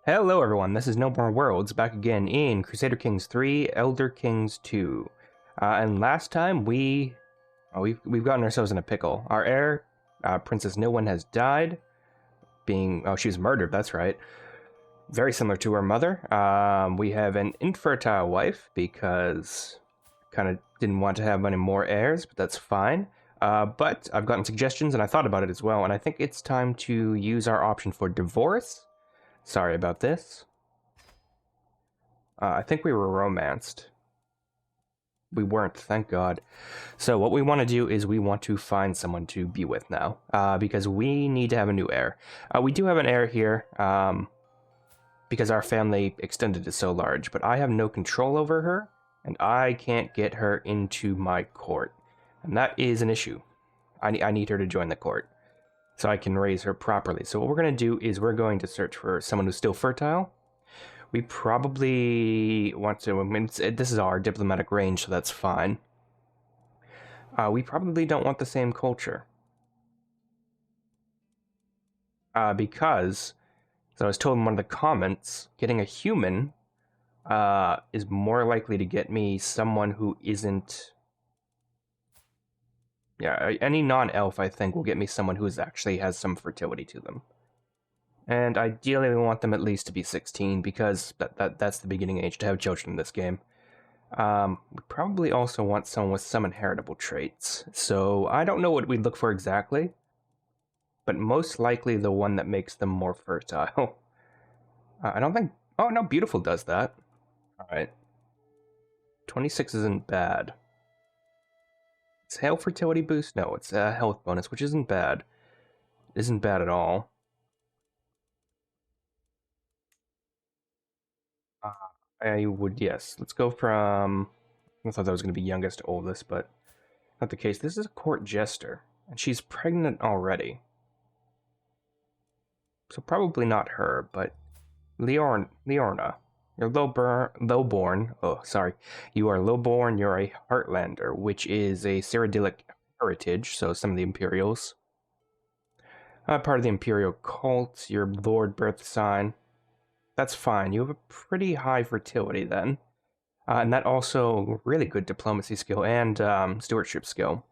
Hello everyone, this is NoMoreWorlds back again in Crusader Kings 3, Elder Kings 2. And last time we've gotten ourselves in a pickle. Our heir, Princess No One, has died, she was murdered, that's right. Very similar to her mother. We have an infertile wife because kind of didn't want to have any more heirs, but that's fine. But I've gotten suggestions and I thought about it as well, and I think it's time to use our option for divorce. Sorry about this. I think we were romanced. We weren't, thank God. So what we want to do is we want to find someone to be with now, because we need to have a new heir. We do have an heir here, because our family extended is so large, but I have no control over her, and I can't get her into my court. And that is an issue. I need her to join the court, so I can raise her properly. So what we're going to do is we're going to search for someone who's still fertile. We probably want to, I mean, this is our diplomatic range, so that's fine. We probably don't want the same culture. Because, as I was told in one of the comments, getting a human is more likely to get me someone who isn't... Yeah, any non-elf, I think, will get me someone who actually has some fertility to them. And ideally, we want them at least to be 16, because that's the beginning age to have children in this game. We probably also want someone with some inheritable traits. So I don't know what we'd look for exactly, but most likely the one that makes them more fertile. I don't think... Oh, no, Beautiful does that. Alright. 26 isn't bad. It's hail fertility boost? No, it's a health bonus, which isn't bad. It isn't bad at all. I would, yes. Let's go from... I thought that was going to be youngest to oldest, but not the case. This is a court jester, and she's pregnant already. So probably not her, but Leorna. You're lowborn. Oh, sorry. You are lowborn. You're a Heartlander, which is a Cyrodiilic heritage, so some of the Imperials. Part of the Imperial cult, your Lord birth sign. That's fine. You have a pretty high fertility then. And that also really good diplomacy skill and stewardship skill.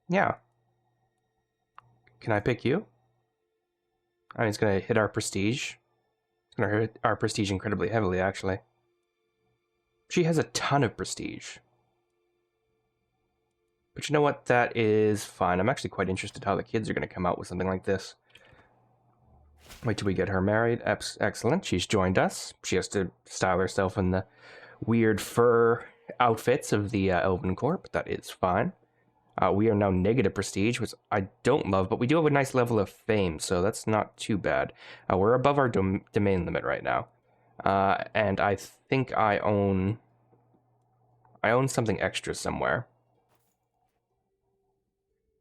Yeah. Can I pick you? I mean, it's going to hit our prestige. It's going to hit our prestige incredibly heavily, actually. She has a ton of prestige. But you know what? That is fine. I'm actually quite interested how the kids are going to come out with something like this. Wait till we get her married. Excellent. She's joined us. She has to style herself in the weird fur outfits of the Elven Court, but that is fine. We are now negative prestige, which I don't love, but we do have a nice level of fame, so that's not too bad. We're above our domain limit right now. And I think I own something extra somewhere.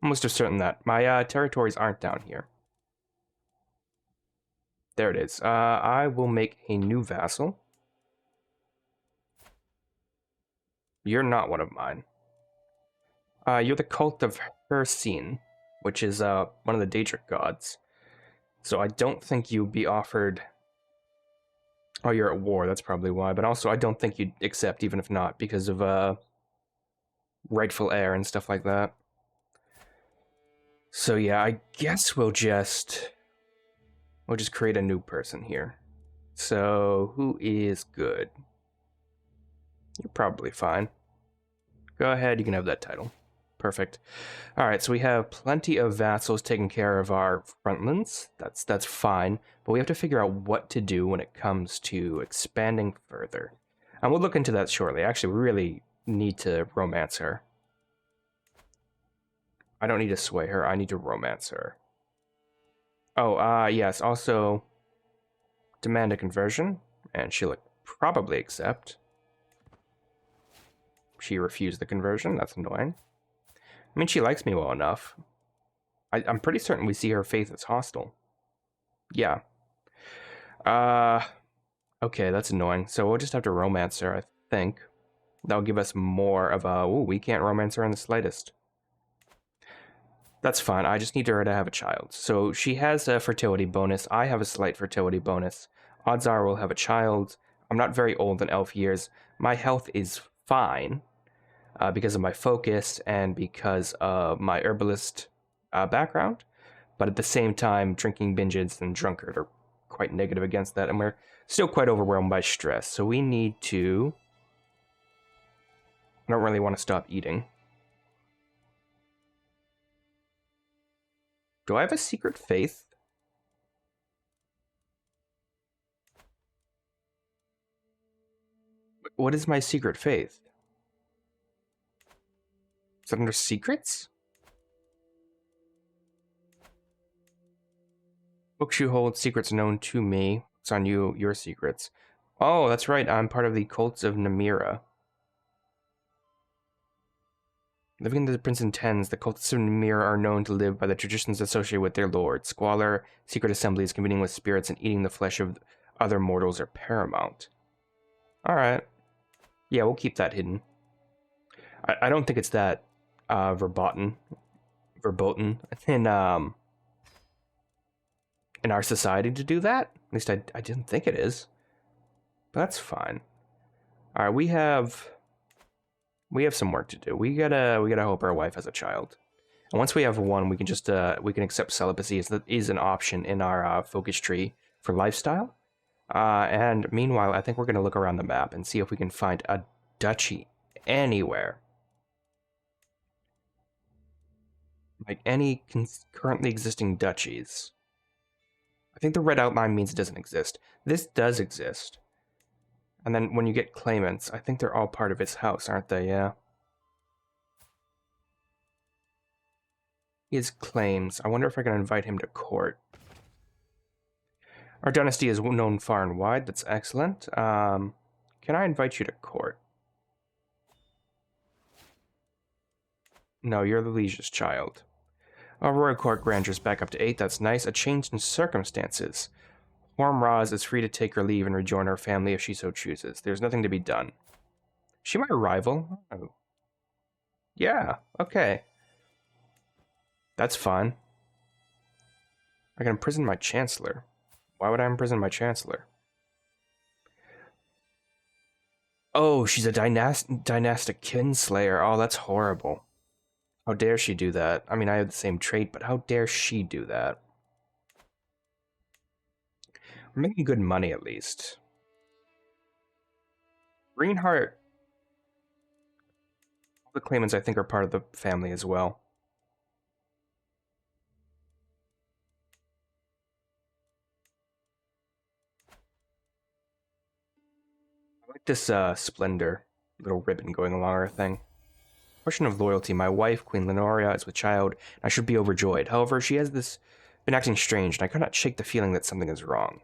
Almost certain that my territories aren't down here. There it is. I will make a new vassal. You're not one of mine. You're the cult of Hercene, which is one of the Daedric gods. So I don't think you'd be offered... Oh, you're at war, that's probably why. But also, I don't think you'd accept, even if not, because of rightful heir and stuff like that. So yeah, I guess we'll just create a new person here. So, who is good? You're probably fine. Go ahead, you can have that title. Perfect. Alright, so we have plenty of vassals taking care of our frontlands. That's fine, but we have to figure out what to do when it comes to expanding further. And we'll look into that shortly. Actually, we really need to romance her. I don't need to sway her, I need to romance her. Oh, yes, also demand a conversion, and she'll probably accept. She refused the conversion, that's annoying. I mean, she likes me well enough. I'm pretty certain we see her faith as hostile. Yeah. Okay, that's annoying. So we'll just have to romance her, I think. That'll give us more of a... Ooh, we can't romance her in the slightest. That's fine. I just need her to have a child. So she has a fertility bonus. I have a slight fertility bonus. Odds are we'll have a child. I'm not very old in elf years. My health is fine because of my focus and because of my herbalist background. But at the same time, drinking binges and drunkard are quite negative against that. And we're still quite overwhelmed by stress. So we need to... I don't really want to stop eating. Do I have a secret faith? What is my secret faith? Is it under secrets? Books you hold, secrets known to me. It's on you, your secrets. Oh, that's right. I'm part of the cults of Namira. Living in the Prince Intends, the cultists of Namira are known to live by the traditions associated with their lord. Squalor, secret assemblies, convening with spirits, and eating the flesh of other mortals are paramount. Alright. Yeah, we'll keep that hidden. I don't think it's that verboten in our society to do that. At least I didn't think it is. But that's fine. Alright, we have some work to do. We gotta hope our wife has a child. And once we have one, we can just we can accept celibacy is an option in our focus tree for lifestyle. And meanwhile, I think we're gonna look around the map and see if we can find a duchy anywhere. Like any currently existing duchies. I think the red outline means it doesn't exist. This does exist. And then when you get claimants, I think they're all part of his house, aren't they? Yeah. His claims. I wonder if I can invite him to court. Our dynasty is known far and wide. That's excellent. Can I invite you to court? No, you're the liege's child. Our royal court grandeur's back up to 8. That's nice. A change in circumstances. Hormraz is free to take her leave and rejoin her family if she so chooses. There's nothing to be done. Is she my rival? Oh. Yeah, okay. That's fine. I can imprison my chancellor. Why would I imprison my chancellor? Oh, she's a dynastic kinslayer. Oh, that's horrible. How dare she do that? I mean, I have the same trait, but how dare she do that? We're making good money, at least. Greenheart. All the claimants, I think, are part of the family as well. I like this splendor little ribbon going along our thing. Question of loyalty. My wife, Queen Lenoria, is with child, and I should be overjoyed. However, she has been acting strange, and I cannot shake the feeling that something is wrong.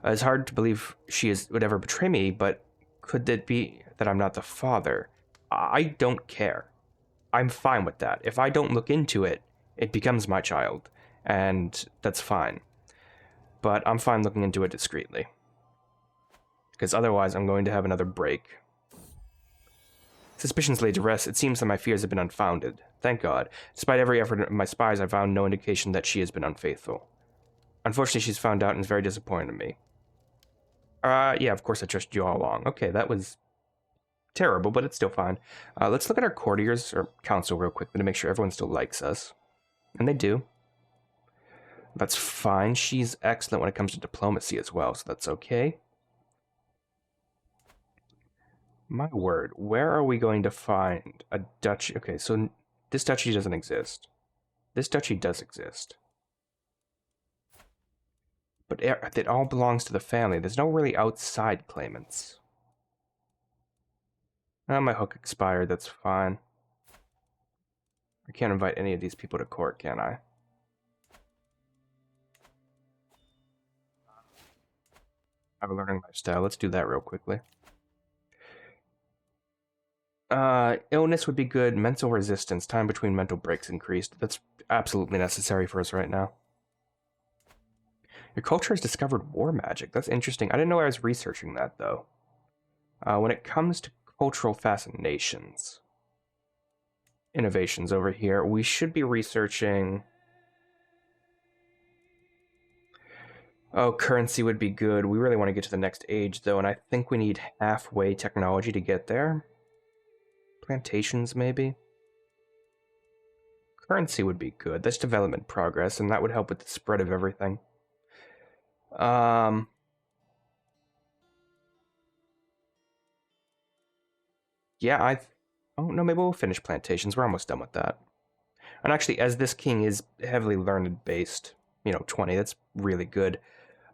It's hard to believe she would ever betray me, but could it be that I'm not the father? I don't care. I'm fine with that. If I don't look into it, it becomes my child, and that's fine. But I'm fine looking into it discreetly. Because otherwise I'm going to have another break. Suspicions laid to rest, it seems that my fears have been unfounded. Thank God. Despite every effort of my spies, I found no indication that she has been unfaithful. Unfortunately, she's found out and is very disappointed in me. Yeah, of course I trusted you all along. Okay, that was terrible, but it's still fine. Let's look at our courtiers, or council real quickly to make sure everyone still likes us. And they do. That's fine. She's excellent when it comes to diplomacy as well, so that's okay. My word, where are we going to find a duchy? Okay, so this duchy doesn't exist. This duchy does exist. But it all belongs to the family. There's no really outside claimants. Oh, my hook expired, that's fine. I can't invite any of these people to court, can I? Have a learning lifestyle. Let's do that real quickly. Illness would be good. Mental resistance. Time between mental breaks increased. That's absolutely necessary for us right now. Your culture has discovered war magic. That's interesting. I didn't know I was researching that, though. When it comes to cultural fascinations, innovations over here. We should be researching... Oh, currency would be good. We really want to get to the next age, though, and I think we need halfway technology to get there. Plantations, maybe? Currency would be good. That's development progress, and that would help with the spread of everything. Yeah, oh, no, maybe we'll finish plantations. We're almost done with that. And actually, as this king is heavily learned-based, 20, that's really good.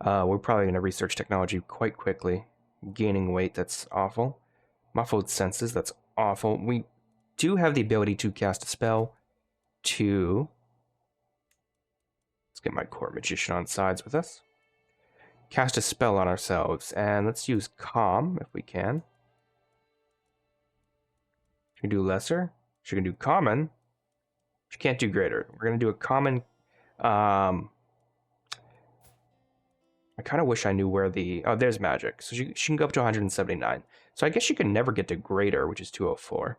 We're probably going to research technology quite quickly. Gaining weight, that's awful. Muffled senses, that's awful. We do have the ability to cast a spell to... Let's get my court magician on sides with us. Cast a spell on ourselves, and let's use calm if we can. She can do lesser. She can do common. She can't do greater. We're going to do a common... I kind of wish I knew where the... Oh, there's magic. So she can go up to 179. So I guess she can never get to greater, which is 204.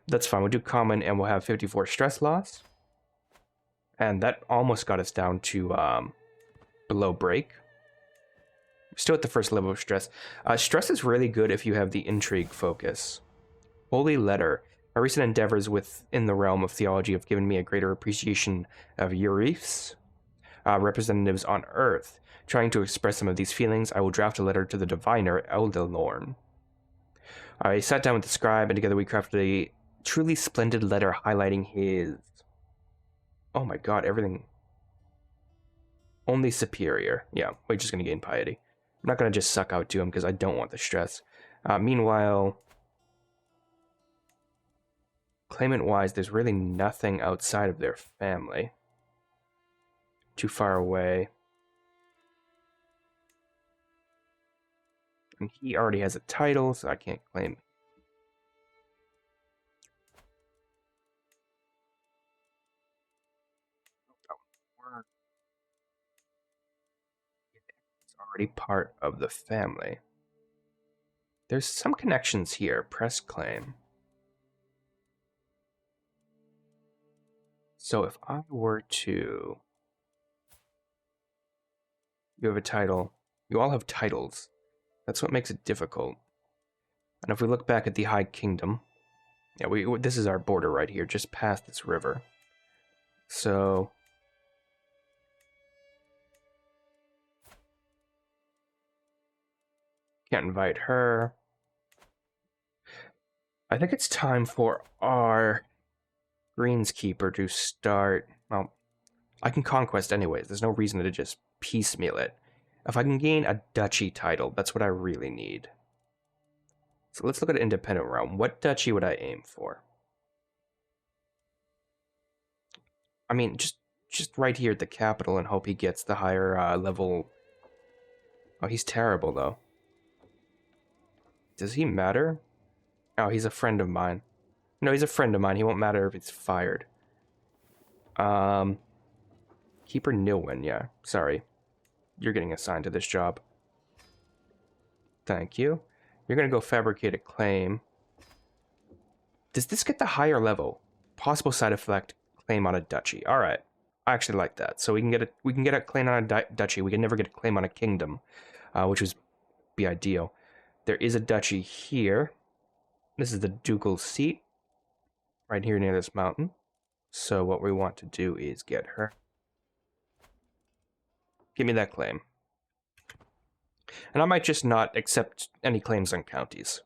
But that's fine. We'll do common, and we'll have 54 stress loss. And that almost got us down to below break. We're still at the first level of stress. Stress is really good if you have the intrigue focus. Holy Letter. My recent endeavors within the realm of theology have given me a greater appreciation of Eurif's representatives on Earth. Trying to express some of these feelings, I will draft a letter to the diviner Eldelorn. I sat down with the scribe, and together we crafted a truly splendid letter highlighting his... Oh my god, everything... Only superior. Yeah, we're just going to gain piety. I'm not going to just suck out to him because I don't want the stress. Meanwhile... Claimant-wise, there's really nothing outside of their family. Too far away. And he already has a title, so I can't claim. It's already part of the family. There's some connections here. Press claim. So if I were to... You have a title. You all have titles. That's what makes it difficult. And if we look back at the High Kingdom... Yeah, this is our border right here, just past this river. So... Can't invite her. I think it's time for our greenskeeper to start... Well, I can conquest anyways. There's no reason to just piecemeal it. If I can gain a duchy title, that's what I really need. So let's look at an independent realm. What duchy would I aim for? I mean, just right here at the capital and hope he gets the higher level... Oh, he's terrible, though. Does he matter? Oh, he's a friend of mine. No, he's a friend of mine. He won't matter if he's fired. Keeper Nilwyn, yeah. Sorry. You're getting assigned to this job. Thank you. You're gonna go fabricate a claim. Does this get the higher level? Possible side effect, claim on a duchy. Alright. I actually like that. So we can get a claim on a duchy. We can never get a claim on a kingdom, which would be ideal. There is a duchy here. This is the ducal seat. Right here near this mountain. So what we want to do is get her. Give me that claim. And I might just not accept any claims on counties.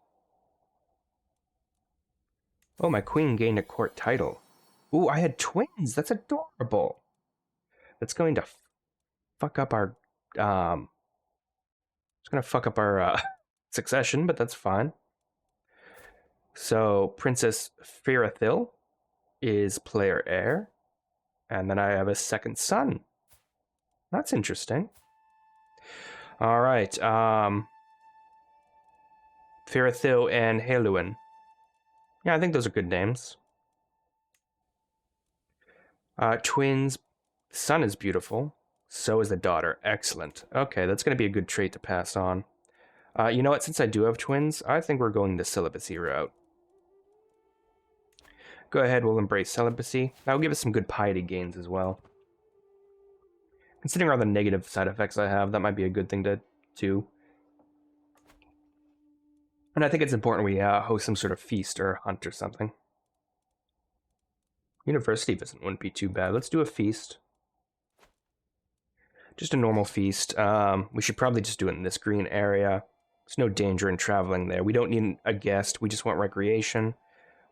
Oh, my queen gained a court title. Ooh, I had twins. That's adorable. That's going to fuck up our... It's going to fuck up our succession, but that's fine. So, Princess Firathil is player heir. And then I have a second son. That's interesting. All right. Firathil and Heluin. Yeah, I think those are good names. Twins. Son is beautiful. So is the daughter. Excellent. Okay, that's going to be a good trait to pass on. You know what? Since I do have twins, I think we're going the celibacy route. Go ahead, we'll embrace celibacy. That'll give us some good piety gains as well. Considering all the negative side effects I have, that might be a good thing to do. And I think it's important we host some sort of feast or hunt or something. University visit wouldn't be too bad. Let's do a feast. Just a normal feast. We should probably just do it in this green area. There's no danger in traveling there. We don't need a guest. We just want recreation.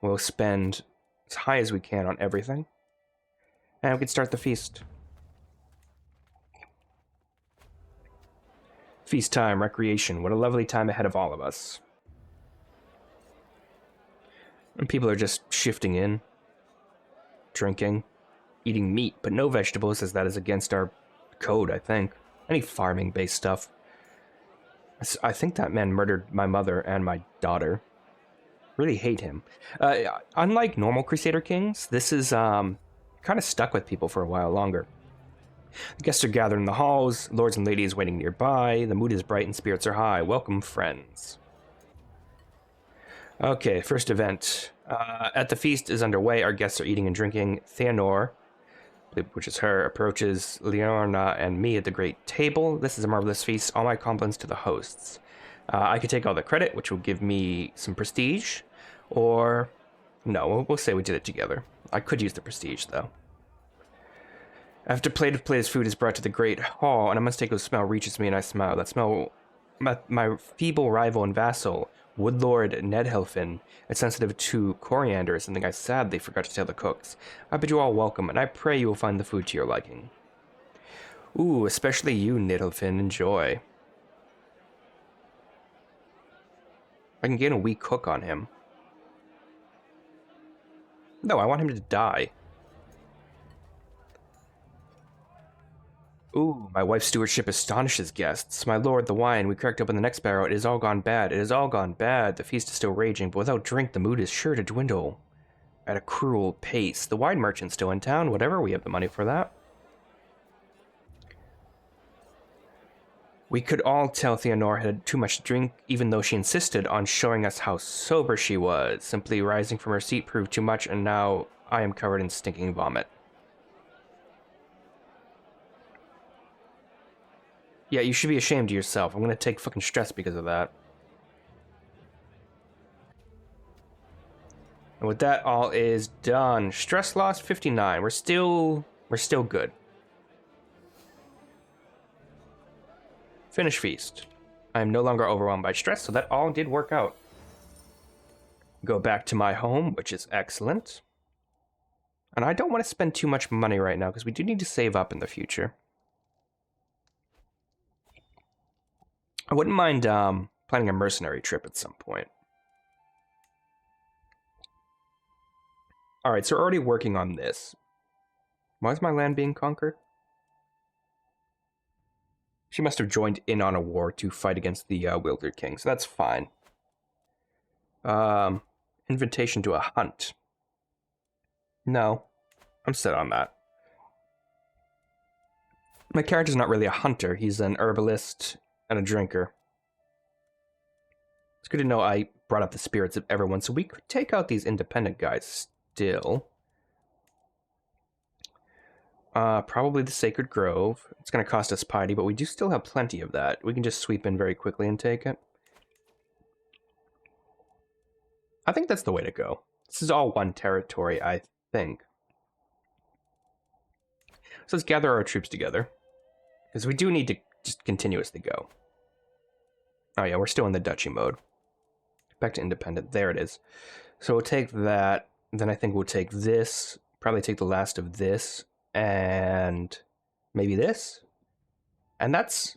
We'll spend as high as we can on everything. And we can start the feast. Feast time, recreation. What a lovely time ahead of all of us. And people are just shifting in, drinking, eating meat, but no vegetables, as that is against our code, I think. Any farming-based stuff. I think that man murdered my mother and my daughter. Really hate him. Unlike normal Crusader kings, this is kind of stuck with people for a while longer. The guests are gathered in the halls, lords and ladies waiting nearby, the mood is bright and spirits are high. Welcome, friends. Okay, first event. At the feast is underway. Our guests are eating and drinking. Theanor, which is her, approaches Leorna and me at the great table. This is a marvelous feast. All my compliments to the hosts. I could take all the credit, which will give me some prestige. Or, no, we'll say we did it together. I could use the prestige, though. After plate of plated food is brought to the great hall, an unmistakable smell reaches me and I smile. That smell, my feeble rival and vassal, Woodlord Nedhelfin, is sensitive to coriander, is something I sadly forgot to tell the cooks. I bid you all welcome, and I pray you will find the food to your liking. Ooh, especially you, Nedhelfin, enjoy. I can get a weak hook on him. No, I want him to die. Ooh, my wife's stewardship astonishes guests. My lord, the wine, we cracked open the next barrel. It has all gone bad. It has all gone bad. The feast is still raging, but without drink, the mood is sure to dwindle at a cruel pace. The wine merchant's still in town. Whatever, we have the money for that. We could all tell Theanor had too much to drink, even though she insisted on showing us how sober she was. Simply rising from her seat proved too much, and now I am covered in stinking vomit. Yeah, you should be ashamed of yourself. I'm gonna take fucking stress because of that. And with that, all is done. Stress loss 59. We're still good. Finish feast. I am no longer overwhelmed by stress, so that all did work out. Go back to my home, which is excellent. And I don't want to spend too much money right now, because we do need to save up in the future. I wouldn't mind planning a mercenary trip at some point. Alright, so we're already working on this. Why is my land being conquered? She must have joined in on a war to fight against the Wilder King, so that's fine. Invitation to a hunt. No, I'm set on that. My character's not really a hunter. He's an herbalist and a drinker. It's good to know I brought up the spirits of everyone, so we could take out these independent guys still. Probably the Sacred Grove. It's going to cost us piety, but we do still have plenty of that. We can just sweep in very quickly and take it. I think that's the way to go. This is all one territory, I think. So let's gather our troops together, because we do need to just continuously go. Oh yeah, we're still in the duchy mode. Back to independent. There it is. So we'll take that. Then I think we'll take this. Probably take the last of this. And maybe this. And it's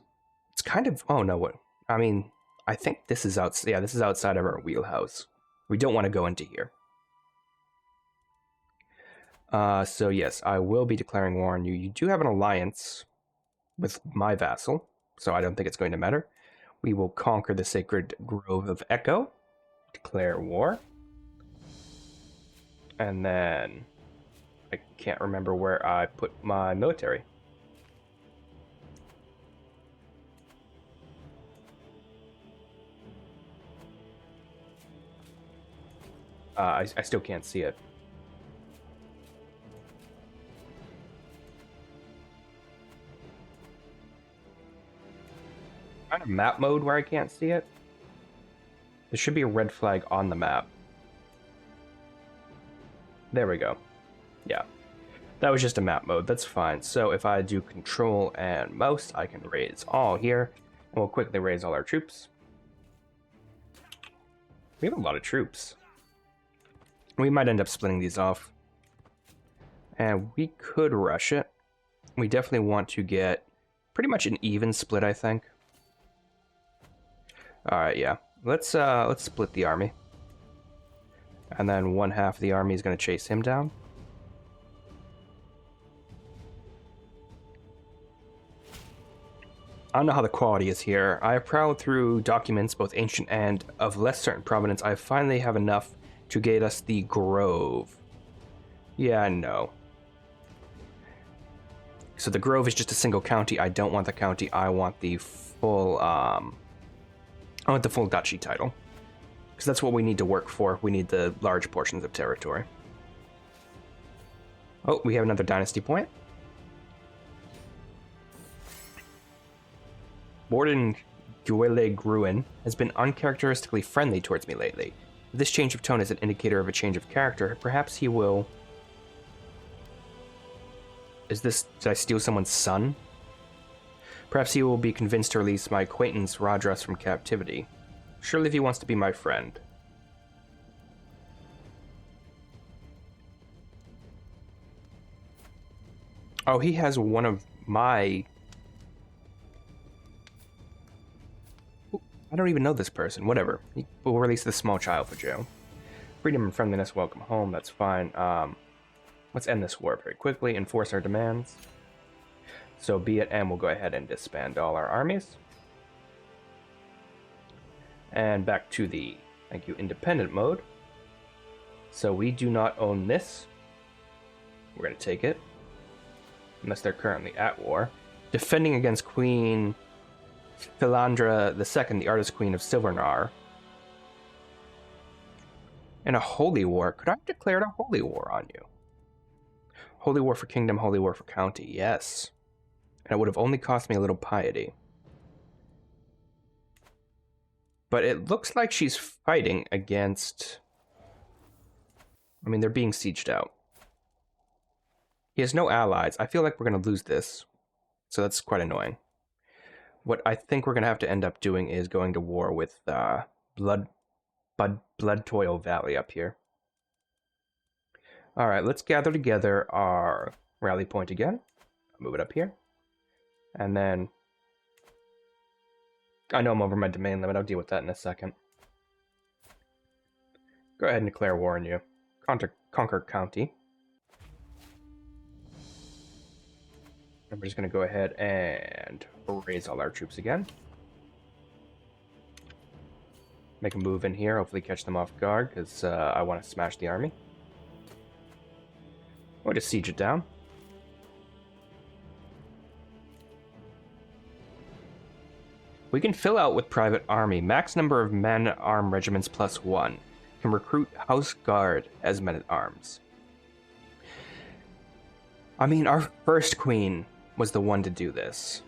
kind of, oh no, what? I mean, I think this is this is outside of our wheelhouse. We don't want to go into here. So yes, I will be declaring war on you. You do have an alliance with my vassal, so I don't think it's going to matter. We will conquer the Sacred Grove of Echo, declare war, and then I can't remember where I put my military. I still can't see it. kind of map mode where I can't see it. There should be a red flag on the map. There we go. Yeah. That was just a map mode. That's fine. So if I do control and mouse, I can raise all here. And we'll quickly raise all our troops. We have a lot of troops. We might end up splitting these off. And we could rush it. We definitely want to get pretty much an even split, I think. Alright, yeah. Let's split the army. And then one half of the army is going to chase him down. I don't know how the quality is here. I have prowled through documents, both ancient and of less certain provenance. I finally have enough to get us the Grove. Yeah, no. So the Grove is just a single county. I don't want the county. I want the full, I want the full duchy title. Because that's what we need to work for. We need the large portions of territory. Oh, we have another dynasty point. Warden Guele Gruen has been uncharacteristically friendly towards me lately. If this change of tone is an indicator of a change of character, perhaps he will... Did I steal someone's son? Perhaps he will be convinced to release my acquaintance Radras from captivity. Surely if he wants to be my friend. Oh, he has one of my... I don't even know this person. Whatever. We'll release the small child for Joe. Freedom and friendliness, welcome home. That's fine. Let's end this war very quickly. Enforce our demands. So be it, and we'll go ahead and disband all our armies. And back to the, thank you, independent mode. So we do not own this. We're going to take it. Unless they're currently at war. Defending against Queen Philandra II, the artist queen of Silvernar. In a holy war. Could I have declared a holy war on you? Holy war for kingdom, holy war for county. Yes. And it would have only cost me a little piety. But it looks like she's fighting against... I mean, they're being sieged out. He has no allies. I feel like we're going to lose this. So that's quite annoying. What I think we're going to have to end up doing is going to war with Blood Toil Valley up here. Alright, let's gather together our rally point again. Move it up here. And then... I know I'm over my domain limit. I'll deal with that in a second. Go ahead and declare war on you. Conquer County. And we're just going to go ahead and raise all our troops again. Make a move in here, hopefully catch them off guard, because I want to smash the army. Or just siege it down. We can fill out with private army. Max number of men-at-arm regiments +1. Can recruit house guard as men-at-arms. I mean, our first queen was the one to do this.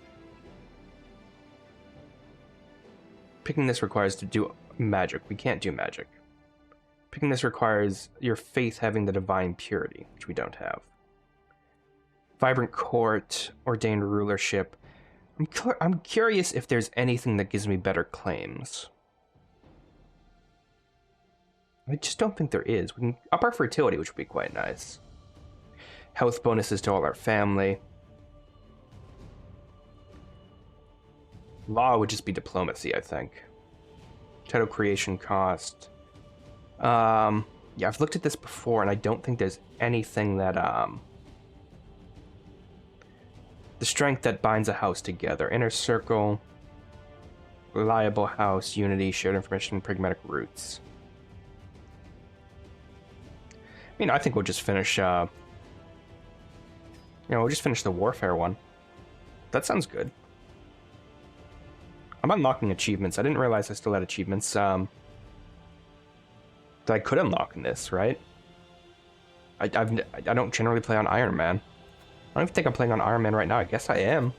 Picking this requires to do magic. We can't do magic. Picking this requires your faith having the divine purity, which we don't have. Vibrant court, ordained rulership. I'm curious if there's anything that gives me better claims. I just don't think there is. We can up our fertility, which would be quite nice. Health bonuses to all our family. Law would just be diplomacy, I think. Title creation cost. Yeah, I've looked at this before, and I don't think there's anything that, the strength that binds a house together. Inner circle, reliable house, unity, shared information, pragmatic roots. I mean, I think we'll just finish, we'll just finish the warfare one. That sounds good. I'm unlocking achievements. I didn't realize I still had achievements, that I could unlock in this, right? I don't generally play on Iron Man. I don't even think I'm playing on Iron Man right now. I guess I am.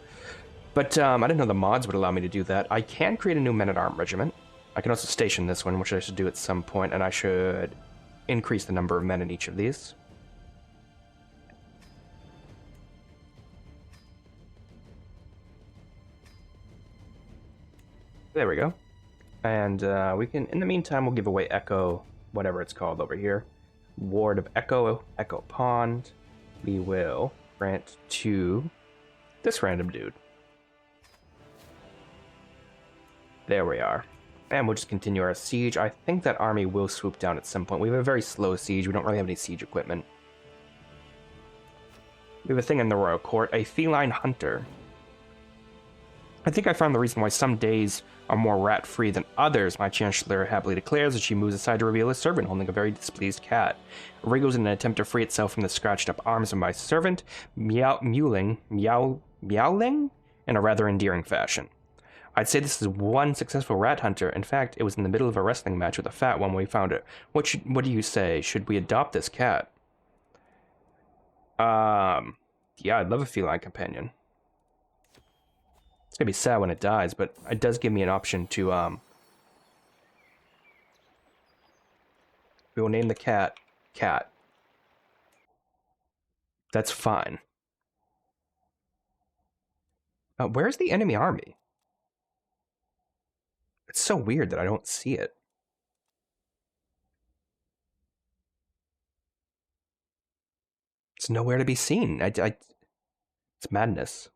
But I didn't know the mods would allow me to do that. I can create a new men-at-arms regiment. I can also station this one, which I should do at some point, and I should increase the number of men in each of these. There we go. And we can, in the meantime, we'll give away Echo, whatever it's called over here. Ward of Echo, Echo Pond. We will grant to this random dude. There we are. And we'll just continue our siege. I think that army will swoop down at some point. We have a very slow siege. We don't really have any siege equipment. We have a thing in the royal court, a feline hunter. I think I found the reason why some days are more rat-free than others. My chancellor happily declares as she moves aside to reveal a servant holding a very displeased cat. It wriggles in an attempt to free itself from the scratched-up arms of my servant, meowling in a rather endearing fashion. I'd say this is one successful rat hunter. In fact, it was in the middle of a wrestling match with a fat one when we found it. What do you say? Should we adopt this cat? Yeah, I'd love a feline companion. It's gonna be sad when it dies, but it does give me an option to, we will name the cat, Cat. That's fine. Where's the enemy army? It's so weird that I don't see it. It's nowhere to be seen. It's madness.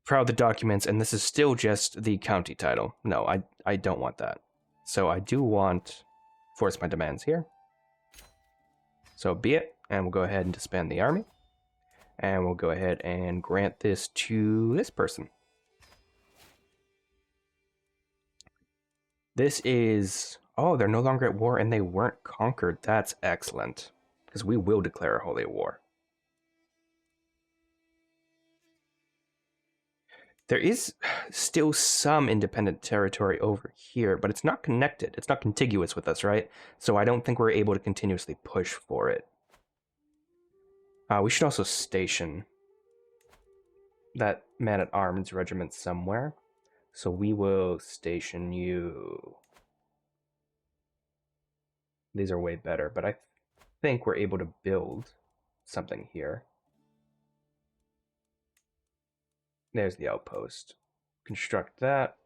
Proud the documents, and this is still just the county title. No, I don't want that. So I do want force my demands here. So be it, and we'll go ahead and disband the army. And we'll go ahead and grant this to this person. This is... Oh, they're no longer at war, and they weren't conquered. That's excellent. Because we will declare a holy war. There is still some independent territory over here, but it's not connected. It's not contiguous with us, right? So I don't think we're able to continuously push for it. We should also station that man-at-arms regiment somewhere. So we will station you. These are way better, but I think we're able to build something here. There's the outpost. Construct that.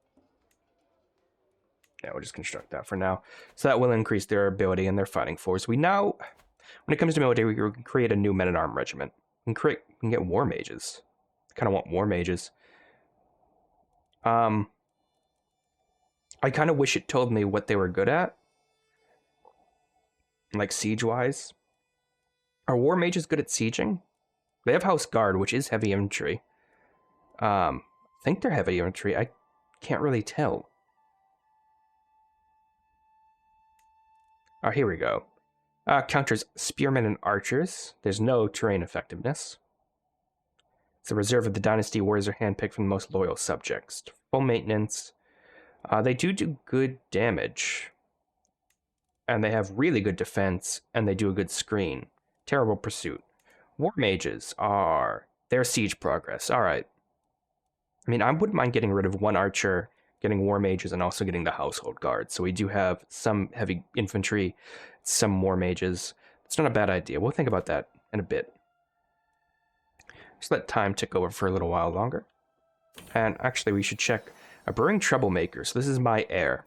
Yeah, we'll just construct that for now. So that will increase their ability and their fighting force. We now, when it comes to military, we can create a new men-at-arms regiment. We can get war mages. I kind of want war mages. I kind of wish it told me what they were good at. Like siege-wise. Are war mages good at sieging? They have house guard, which is heavy infantry. I think they're heavy infantry. I can't really tell. Oh, here we go. Counters spearmen and archers. There's no terrain effectiveness. It's the reserve of the dynasty. Warriors are handpicked from the most loyal subjects. Full maintenance. They do good damage. And they have really good defense, and they do a good screen. Terrible pursuit. War mages are their siege progress. Alright. I mean, I wouldn't mind getting rid of one archer, getting war mages, and also getting the household guards. So we do have some heavy infantry, some war mages. It's not a bad idea. We'll think about that in a bit. Just let time tick over for a little while longer. And actually, we should check a brewing troublemaker. So this is my heir.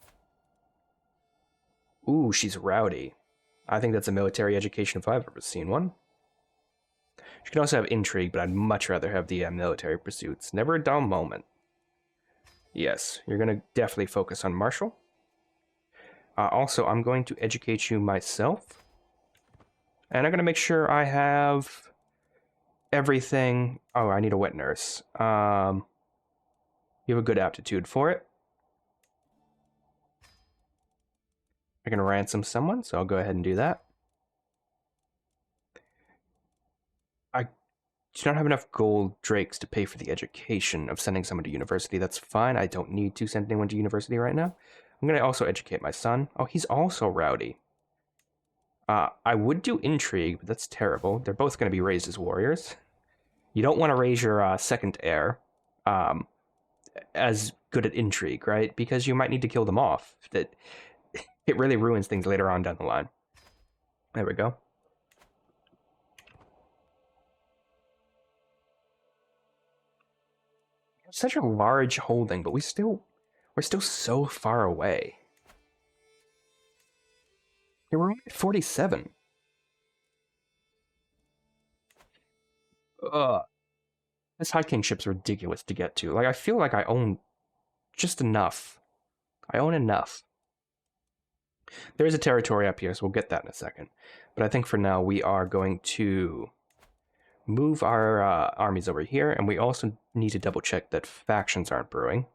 Ooh, she's rowdy. I think that's a military education if I've ever seen one. She can also have intrigue, but I'd much rather have the military pursuits. Never a dull moment. Yes, you're going to definitely focus on martial. Also, I'm going to educate you myself. And I'm going to make sure I have everything. Oh, I need a wet nurse. You have a good aptitude for it. I can ransom someone, so I'll go ahead and do that. I do not have enough gold drakes to pay for the education of sending someone to university. That's fine. I don't need to send anyone to university right now. I'm going to also educate my son. Oh, he's also rowdy. I would do intrigue, but that's terrible. They're both going to be raised as warriors. You don't want to raise your second heir as good at intrigue, right? Because you might need to kill them off. That it really ruins things later on down the line. There we go. Such a large holding, but we're still so far away. Yeah, we're only at 47. This High Kingship's ridiculous to get to. Like, I feel like I own just enough. I own enough. There is a territory up here, so we'll get that in a second. But I think for now we are going to move our armies over here, and we also need to double check that factions aren't brewing.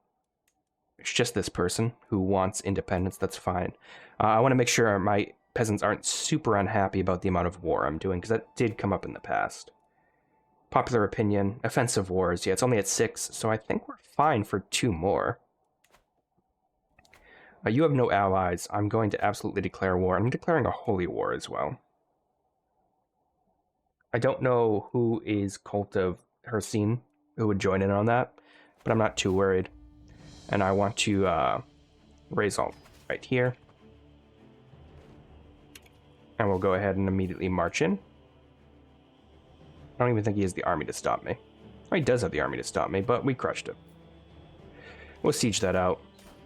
It's just this person who wants independence, that's fine. I want to make sure my peasants aren't super unhappy about the amount of war I'm doing, because that did come up in the past. Popular opinion, offensive wars, yeah, it's only at 6, so I think we're fine for 2 more. You have no allies. I'm going to absolutely declare war. I'm declaring a holy war as well. I don't know who is Cult of Hercene who would join in on that, but I'm not too worried. And I want to raise all right here. And we'll go ahead and immediately march in. I don't even think he has the army to stop me. Oh, he does have the army to stop me, but we crushed it. We'll siege that out.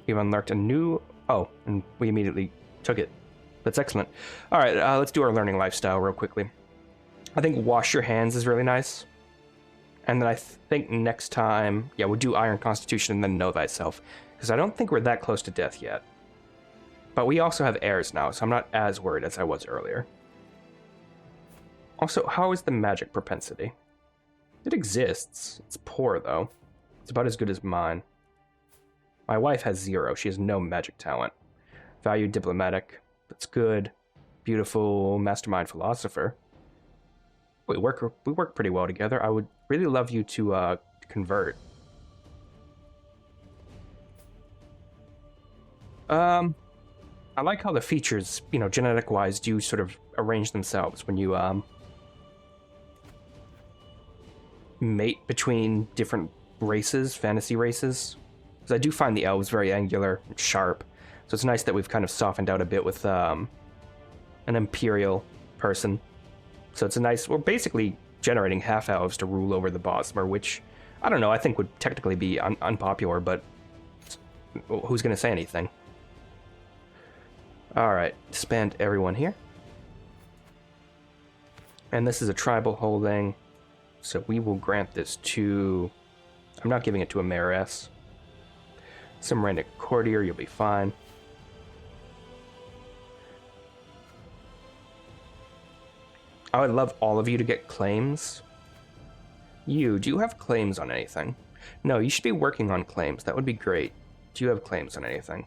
We've unlocked a new... Oh, and we immediately took it. That's excellent. All right, let's do our learning lifestyle real quickly. I think wash your hands is really nice. And then I think next time... Yeah, we'll do Iron Constitution and then know thyself. Because I don't think we're that close to death yet. But we also have heirs now, so I'm not as worried as I was earlier. Also, how is the magic propensity? It exists. It's poor, though. It's about as good as mine. My wife has 0. She has no magic talent. Value diplomatic. That's good. Beautiful mastermind philosopher. We work pretty well together. I would really love you to convert. I like how the features, you know, genetic-wise, do sort of arrange themselves when you mate between different races, fantasy races. Because I do find the elves very angular and sharp. So it's nice that we've kind of softened out a bit with an imperial person. So it's a nice... We're basically generating half-elves to rule over the Bosmer, which, I don't know, I think would technically be unpopular, but who's going to say anything? Alright, disband everyone here. And this is a tribal holding, so we will grant this to... I'm not giving it to a mayoress. Some random courtier, you'll be fine. I would love all of you to get claims. Do you have claims on anything? No, you should be working on claims. That would be great. Do you have claims on anything?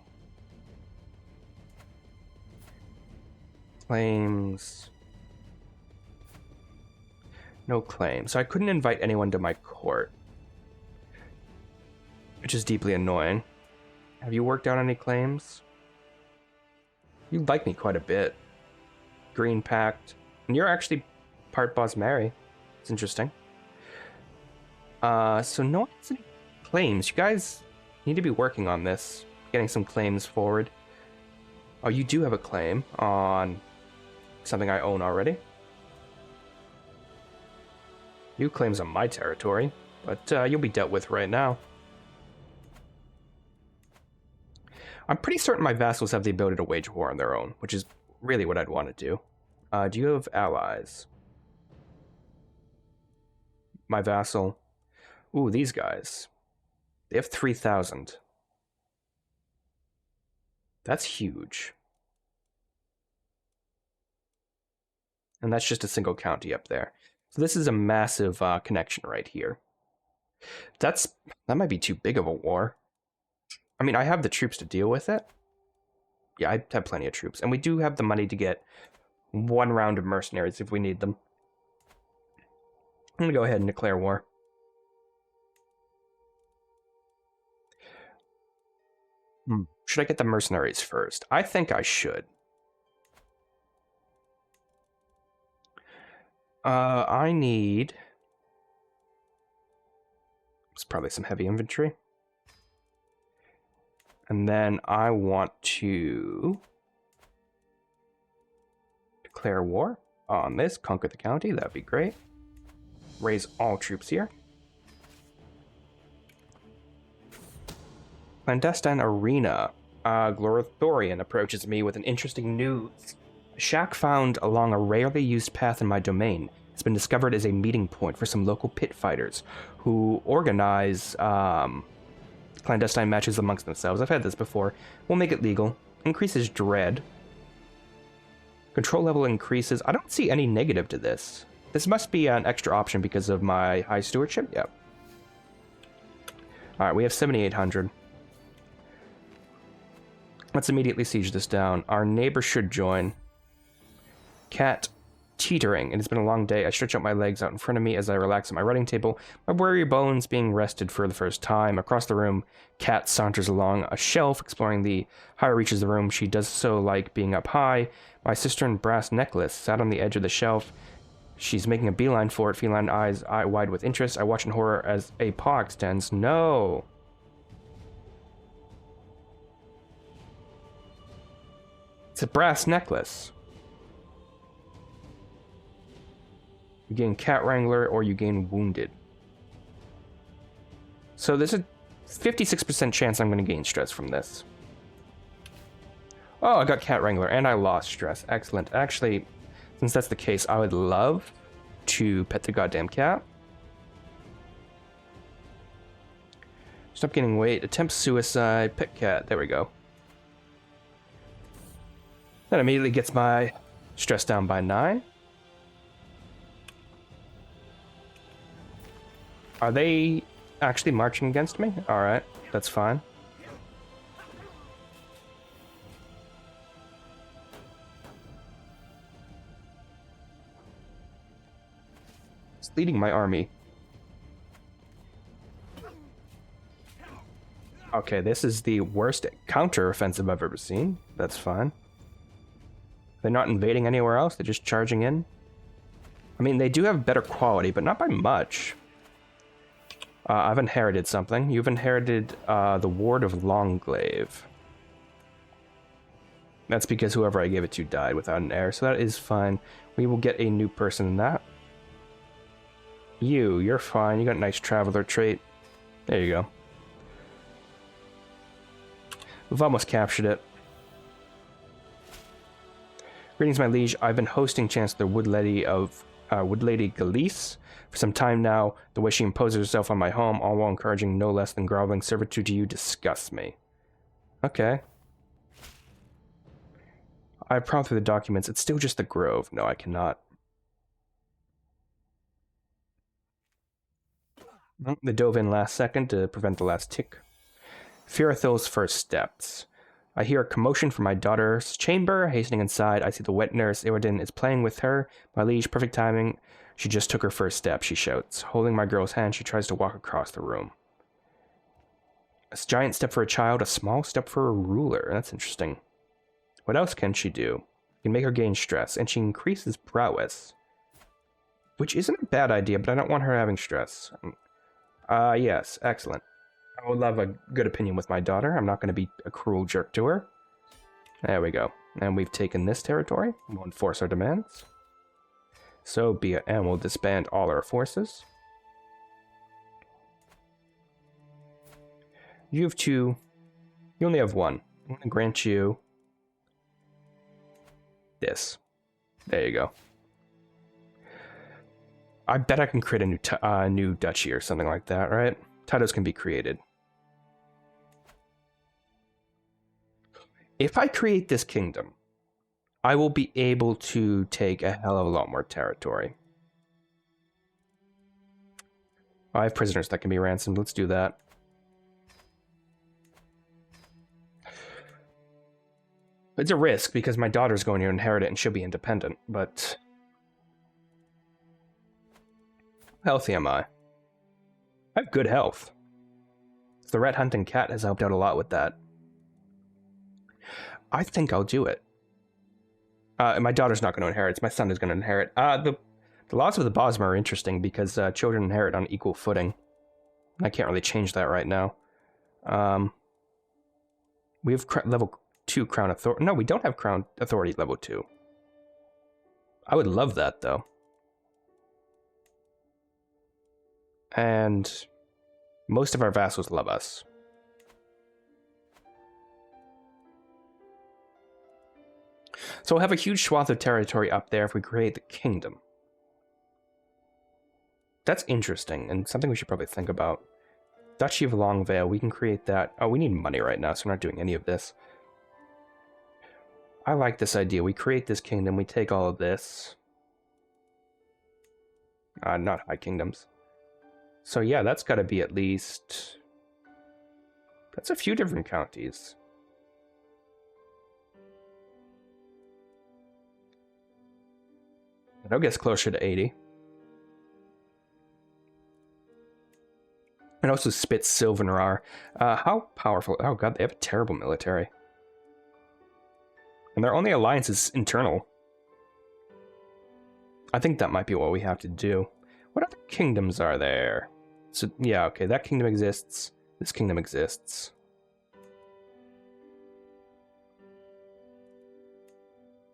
Claims. No claims. So I couldn't invite anyone to my court, which is deeply annoying. Have you worked out any claims? You like me quite a bit. Green Pact. And you're actually part Bosmer. It's interesting. So no one has any claims. You guys need to be working on this. Getting some claims forward. Oh, you do have a claim on something I own already. You claims on my territory, but you'll be dealt with right now. I'm pretty certain my vassals have the ability to wage war on their own, which is really what I'd want to do. Do you have allies? My vassal. Ooh, these guys. They have 3,000. That's huge. And that's just a single county up there. So this is a massive connection right here. That might be too big of a war. I mean, I have the troops to deal with it. Yeah, I have plenty of troops. And we do have the money to get 1 round of mercenaries if we need them. I'm going to go ahead and declare war. Should I get the mercenaries first? I think I should. I need It's probably some heavy infantry. And then I want to declare war on this, conquer the county, that'd be great. Raise all troops here. Clandestine arena. Glorithorian approaches me with an interesting news. A shack found along a rarely used path in my domain has been discovered as a meeting point for some local pit fighters who organize clandestine matches amongst themselves. I've had this before. We'll make it legal. Increases dread. Control level increases. I don't see any negative to this. This must be an extra option because of my high stewardship. Yep. Alright, we have 7,800. Let's immediately siege this down. Our neighbor should join. Cat teetering. It has been a long day. I stretch out my legs out in front of me as I relax at my writing table, my weary bones being rested for the first time. Across the room, Cat saunters along a shelf, exploring the higher reaches of the room. She does so like being up high. My cistern brass necklace sat on the edge of the shelf. She's making a beeline for it, feline eyes wide with interest. I watch in horror as a paw extends. No! It's a brass necklace. You gain Cat Wrangler or you gain Wounded. So there's a 56% chance I'm going to gain stress from this. Oh, I got Cat Wrangler and I lost stress. Excellent. Actually, since that's the case, I would love to pet the goddamn cat. Stop gaining weight. Attempt suicide. Pet cat. There we go. That immediately gets my stress down by 9. Are they actually marching against me? Alright, that's fine. It's leading my army. Okay, this is the worst counter-offensive I've ever seen. That's fine. They're not invading anywhere else, they're just charging in. I mean, they do have better quality, but not by much. I've inherited something. You've inherited the Ward of Longglaive. That's because whoever I gave it to died without an heir, so that is fine. We will get a new person in that. You're fine. You got a nice traveler trait. There you go. We've almost captured it. Greetings, my liege. I've been hosting Chancellor Woodlady Galice for some time now. The way she imposes herself on my home, all while encouraging no less than groveling servitude to you, disgusts me. Okay. I prompt through the documents. It's still just the Grove. No, I cannot. They dove in last second to prevent the last tick. Firathil's first steps. I hear a commotion from my daughter's chamber. Hastening inside, I see the wet nurse. Iwadin is playing with her. My liege, perfect timing. She just took her first step, she shouts. Holding my girl's hand, she tries to walk across the room. A giant step for a child, a small step for a ruler. That's interesting. What else can she do? You can make her gain stress, and she increases prowess. Which isn't a bad idea, but I don't want her having stress. Yes, excellent. I would love a good opinion with my daughter. I'm not going to be a cruel jerk to her. There we go. And we've taken this territory. We'll enforce our demands. So be it, and we'll disband all our forces. You have 2. You only have 1. I'm going to grant you this. There you go. I bet I can create a new duchy or something like that, right? Titles can be created. If I create this kingdom, I will be able to take a hell of a lot more territory. I have prisoners that can be ransomed. Let's do that. It's a risk because my daughter's going to inherit it and she'll be independent, but how healthy am I? I have good health. The rat hunting cat has helped out a lot with that. I think I'll do it. My daughter's not going to inherit. It's my son who's going to inherit. The laws of the Bosmer are interesting because children inherit on equal footing. I can't really change that right now. We have level 2 Crown Authority. No, we don't have Crown Authority level 2. I would love that, though. And most of our vassals love us. So we'll have a huge swath of territory up there if we create the kingdom. That's interesting, and something we should probably think about. Duchy of Longvale, we can create that. Oh, we need money right now, so we're not doing any of this. I like this idea. We create this kingdom, we take all of this. Not high kingdoms. So yeah, that's got to be at least... That's a few different counties. That'll get us closer to 80. And also spits Silvenar. How powerful... Oh god, they have a terrible military. And their only alliance is internal. I think that might be what we have to do. What other kingdoms are there? So, yeah, okay, that kingdom exists. This kingdom exists.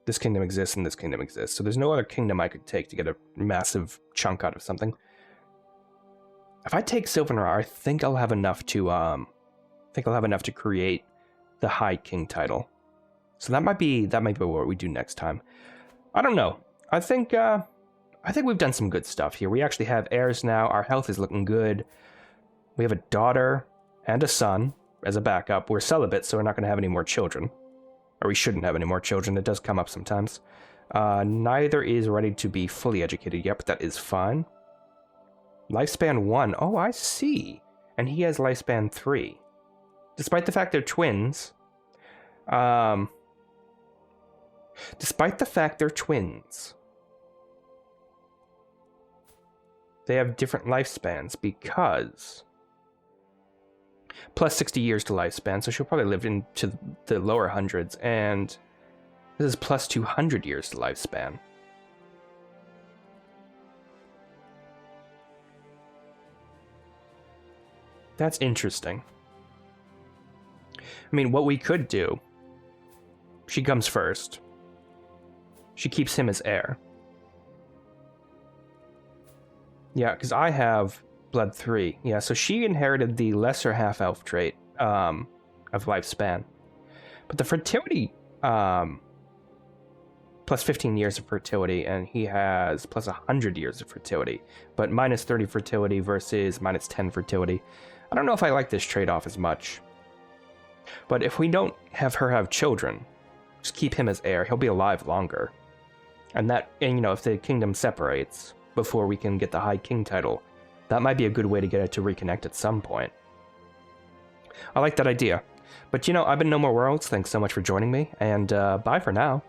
This kingdom exists and this kingdom exists. So there's no other kingdom I could take to get a massive chunk out of something. If I take Silvenar, I think I'll have enough to create the High King title. So that might be what we do next time. I don't know. I think we've done some good stuff here. We actually have heirs now. Our health is looking good. We have a daughter and a son as a backup. We're celibate, so we're not going to have any more children. Or we shouldn't have any more children. It does come up sometimes. Neither is ready to be fully educated yet, but that is fine. Lifespan 1. Oh, I see. And he has lifespan 3. Despite the fact they're twins... they have different lifespans because plus 60 years to lifespan, so she'll probably live into the lower hundreds, and this is plus 200 years to lifespan. That's interesting. I mean, what we could do, she comes first. She keeps him as heir. Yeah, because I have blood 3. Yeah, so she inherited the lesser half-elf trait of lifespan. But the fertility, plus 15 years of fertility, and he has plus 100 years of fertility. But minus 30 fertility versus minus 10 fertility. I don't know if I like this trade-off as much. But if we don't have her have children, just keep him as heir, he'll be alive longer. And you know, if the kingdom separates before we can get the High King title, that might be a good way to get it to reconnect at some point. I like that idea. But you know, I've been NoMoreWorlds, thanks so much for joining me, and bye for now.